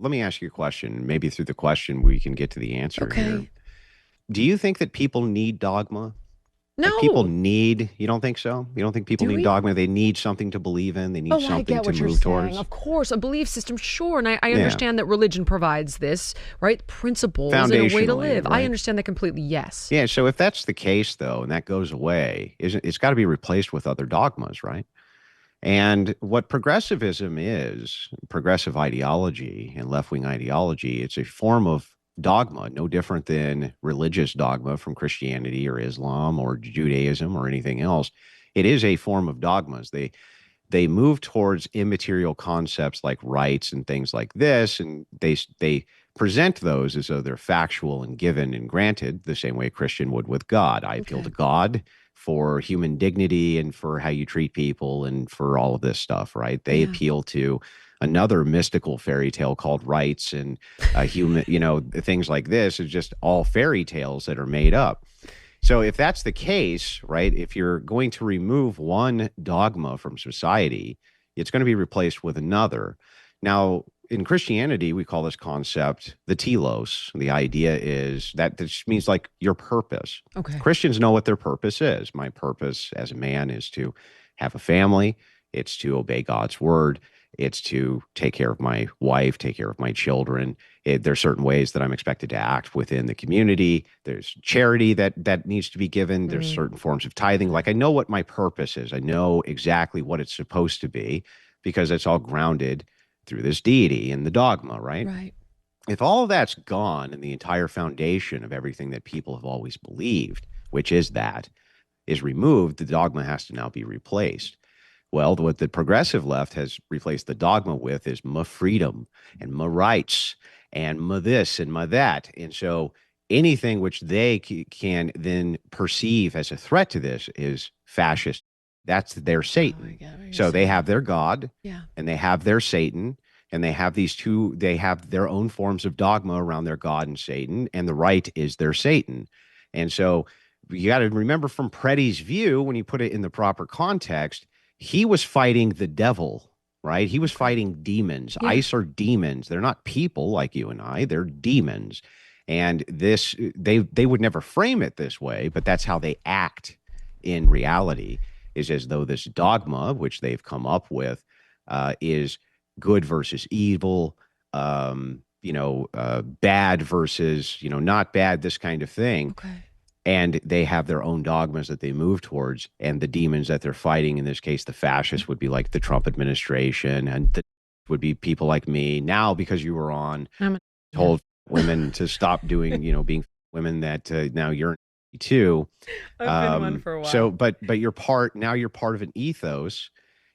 let me ask you a question. Maybe through the question we can get to the answer here. Okay. Do you think that people need dogma? Like people No. need, you don't think so? You don't think people Do need we? dogma? They need something to believe in. They need Oh, I something get to what you're move saying. towards. Of course, a belief system, sure. And I Yeah. understand that religion provides this, right? Principles and a way to Foundationally, live. I right? understand that completely. Yes. Yeah. So if that's the case, though, and that goes away, isn't it's got to be replaced with other dogmas, right? And what progressivism is, progressive ideology and left wing ideology, it's a form of dogma, no different than religious dogma from Christianity or Islam or Judaism or anything else. It is a form of dogmas. They move towards immaterial concepts like rights and things like this, and they present those as though they're factual and given and granted the same way a Christian would with God. I appeal Okay. to God for human dignity and for how you treat people and for all of this stuff, right? They Yeah. appeal to another mystical fairy tale called rights and human, things like this is just all fairy tales that are made up. So if that's the case, right, if you're going to remove one dogma from society, it's going to be replaced with another. Now, in Christianity, we call this concept the telos. The idea is that this means like your purpose. Okay. Christians know what their purpose is. My purpose as a man is to have a family, it's to obey God's word, it's to take care of my wife, take care of my children. There's certain ways that I'm expected to act within the community. There's charity that needs to be given. There's Mm, certain forms of tithing. Like I know what my purpose is. I know exactly what it's supposed to be because it's all grounded through this deity and the dogma, right? right. If all of that's gone and the entire foundation of everything that people have always believed, which is that, is removed, the dogma has to now be replaced. Well, what the progressive left has replaced the dogma with is my freedom and my rights and my this and my that. And so anything which they can then perceive as a threat to this is fascist. That's their Oh, I Satan. get what you're So they saying. have their God Yeah. and they have their Satan. And they have these two, they have their own forms of dogma around their God and Satan, and the right is their Satan. And so you got to remember from Preddy's view, when you put it in the proper context, he was fighting the devil, right? He was Okay. fighting demons. Yeah. Ice are demons. They're not people like you and I. They're demons. And this they would never frame it this way, but that's how they act in reality, is as though this dogma, which they've come up with, is good versus evil, bad versus, not bad, this kind of thing, Okay. and they have their own dogmas that they move towards, and the demons that they're fighting, in this case the fascists, would be like the Trump administration, and the would be people like me now, because you were on, I'm a, yeah. told women to stop doing, being women, that now you're too. I've been one for a So while. but you're part of an ethos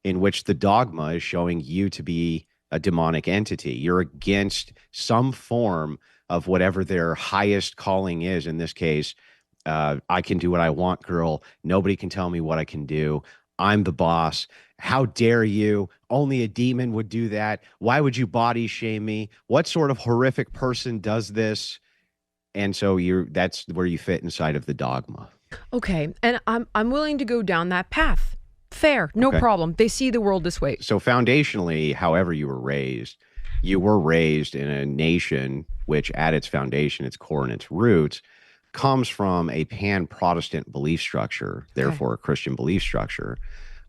in which the dogma is showing you to be a demonic entity. You're against some form of whatever their highest calling is. In this case, I can do what I want, girl. Nobody can tell me what I can do. I'm the boss. How dare you? Only a demon would do that. Why would you body shame me? What sort of horrific person does this? And so that's where you fit inside of the dogma. Okay. And I'm willing to go down that path. Fair. No Okay. problem. They see the world this way. So foundationally, however you were raised in a nation which at its foundation, its core and its roots comes from a pan-Protestant belief structure, Okay. therefore a Christian belief structure.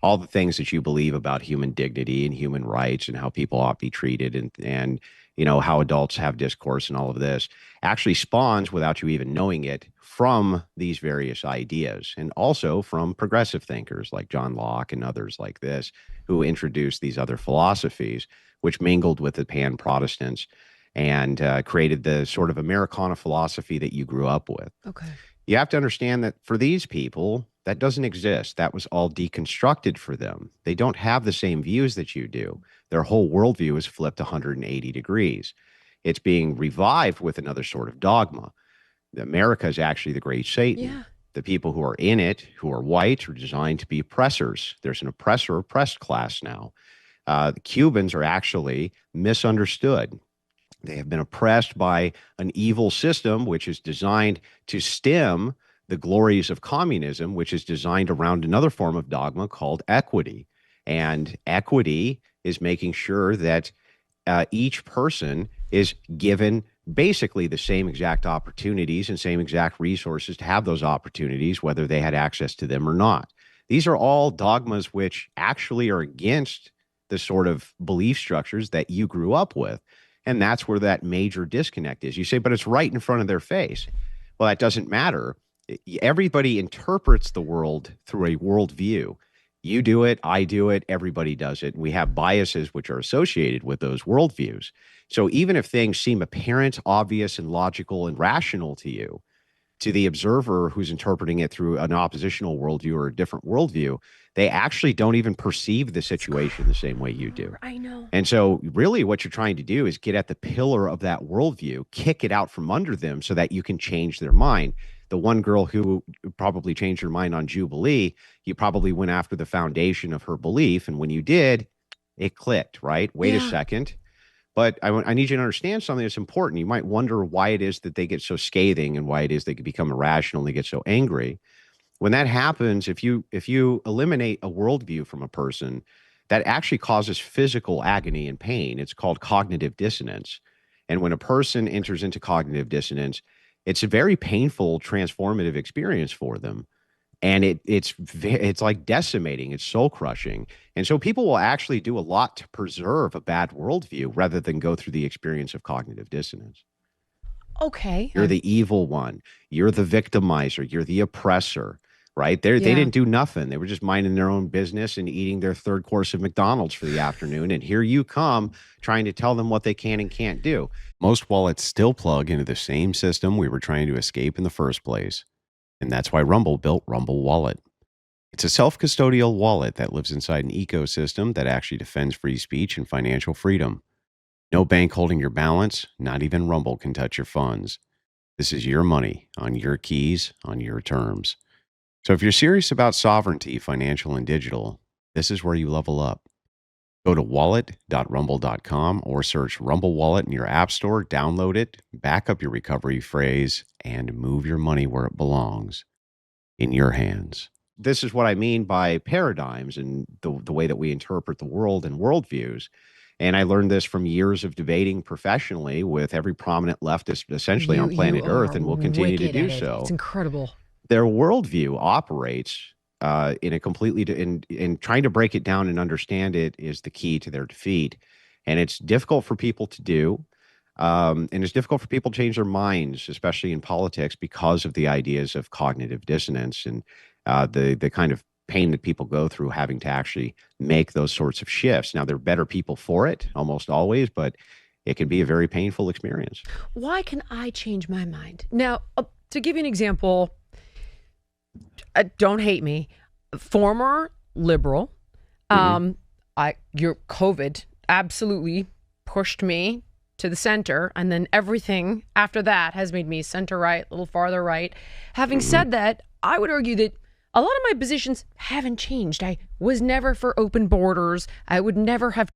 All the things that you believe about human dignity and human rights and how people ought to be treated, and how adults have discourse and all of this actually spawns, without you even knowing it, from these various ideas, and also from progressive thinkers like John Locke and others like this, who introduced these other philosophies which mingled with the pan-Protestants and created the sort of Americana philosophy that you grew up with. Okay. You have to understand that for these people, that doesn't exist. That was all deconstructed for them. They don't have the same views that you do. Their whole worldview is flipped 180 degrees. It's being revived with another sort of dogma. America is actually the great Satan. Yeah. The people who are in it, who are white, are designed to be oppressors. There's an oppressor oppressed class now. The Cubans are actually misunderstood. They have been oppressed by an evil system which is designed to stem the glories of communism, which is designed around another form of dogma called equity. And equity is making sure that each person is given basically the same exact opportunities and same exact resources to have those opportunities, whether they had access to them or not. These are all dogmas which actually are against the sort of belief structures that you grew up with. And that's where that major disconnect is. You say, but it's right in front of their face. Well, that doesn't matter. Everybody interprets the world through a worldview. You do it, I do it, everybody does it. We have biases which are associated with those worldviews. So even if things seem apparent, obvious, and logical and rational to you, to the observer who's interpreting it through an oppositional worldview or a different worldview, they actually don't even perceive the situation the same way you do. I know. And so, really, what you're trying to do is get at the pillar of that worldview, kick it out from under them so that you can change their mind. The one girl who probably changed her mind on Jubilee, you probably went after the foundation of her belief. And when you did, it clicked, right? Wait a Yeah. second. But I need you to understand something that's important. You might wonder why it is that they get so scathing and why it is they can become irrational and they get so angry. When that happens, if you eliminate a worldview from a person, that actually causes physical agony and pain. It's called cognitive dissonance. And when a person enters into cognitive dissonance, it's a very painful, transformative experience for them. And it's like decimating, it's soul crushing. And so people will actually do a lot to preserve a bad worldview rather than go through the experience of cognitive dissonance. Okay. You're the evil one. You're the victimizer. You're the oppressor, right? They Yeah. didn't do nothing. They were just minding their own business and eating their third course of McDonald's for the afternoon. And here you come trying to tell them what they can and can't do. Most wallets still plug into the same system we were trying to escape in the first place. And that's why Rumble built Rumble Wallet. It's a self-custodial wallet that lives inside an ecosystem that actually defends free speech and financial freedom. No bank holding your balance, not even Rumble can touch your funds. This is your money on your keys, on your terms. So if you're serious about sovereignty, financial and digital, this is where you level up. Go to wallet.rumble.com or search Rumble Wallet in your app store, download it, back up your recovery phrase, and move your money where it belongs, in your hands. This is what I mean by paradigms and the way that we interpret the world and worldviews. And I learned this from years of debating professionally with every prominent leftist essentially on You planet Earth, are and will continue to wicked do at it. It's so. incredible. Their worldview operates in a completely in trying to break it down and understand it is the key to their defeat, and it's difficult for people to do, and it's difficult for people to change their minds, especially in politics, because of the ideas of cognitive dissonance and the kind of pain that people go through having to actually make those sorts of shifts. Now, there are better people for it almost always, but it can be a very painful experience. Why can I change my mind? Now, to give you an example, don't hate me, former liberal, your COVID absolutely pushed me to the center, and then everything after that has made me center right, a little farther right. Having said that, I would argue that a lot of my positions haven't changed. I was never for open borders. I would never have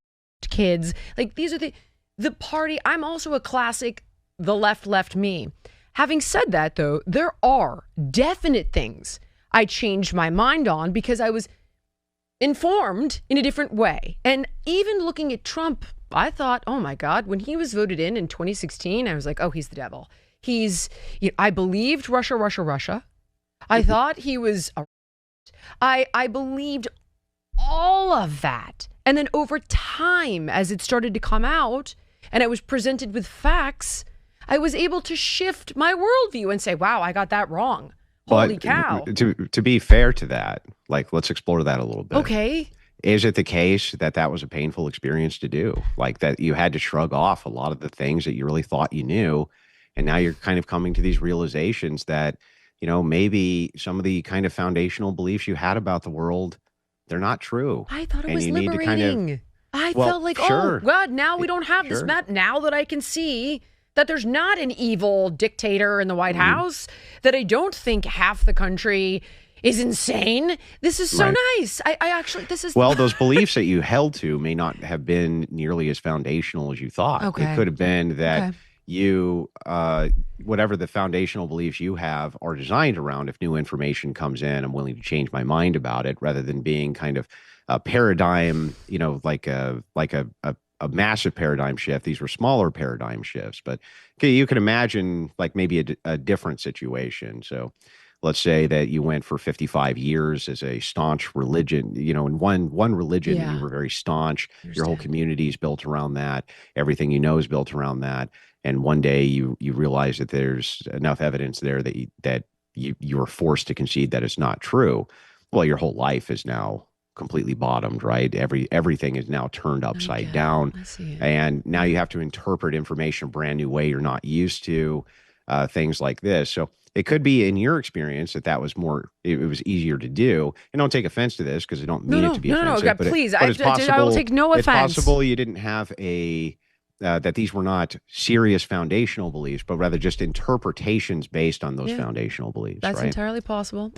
kids. Like, these are the party. I'm also a classic, the left me. Having said that, though, there are definite things I changed my mind on because I was informed in a different way. And even looking at Trump, I thought, oh my God, when he was voted in 2016, I was like, oh, he's the devil. I believed Russia. I thought he was I believed all of that. And then over time, as it started to come out and I was presented with facts, I was able to shift my worldview and say, wow, I got that wrong. Holy cow. To be fair to that, like, let's explore that a little bit. Okay. Is it the case that that was a painful experience to do? Like, that you had to shrug off a lot of the things that you really thought you knew, and now you're kind of coming to these realizations that, maybe some of the kind of foundational beliefs you had about the world, they're not true. I thought it And was you need to kind of, liberating. I well, felt like, sure. oh God, now we don't have this. Sure. Now that I can see that there's not an evil dictator in the White House, that I don't think half the country is insane. This is so Right. nice. I actually, this is. Well, those beliefs that you held to may not have been nearly as foundational as you thought. Okay. It could have been that Okay. you, whatever the foundational beliefs you have are designed around, if new information comes in, I'm willing to change my mind about it, rather than being kind of a paradigm, like a a massive paradigm shift. These were smaller paradigm shifts, but okay, you can imagine like maybe a different situation. So let's say that you went for 55 years as a staunch religion, in one religion, and you Yeah, were very staunch. Your whole understand. community is built around that. Everything you know is built around that. And one day you realize that there's enough evidence there that you are forced to concede that it's not true. Well, your whole life is now completely bottomed, right? Everything is now turned I upside get it. down, I see it. and now Yeah. you have to interpret information a brand new way you're not used to, things like this. So it could be in your experience that was more, it was easier to do. And don't take offense to this because I don't No, mean it to no, be no, no, no. offensive, God, but please. it's I will possible. take no It's offense. possible you didn't have that these were not serious foundational beliefs, but rather just interpretations based on those Yeah, foundational beliefs, that's right? entirely possible.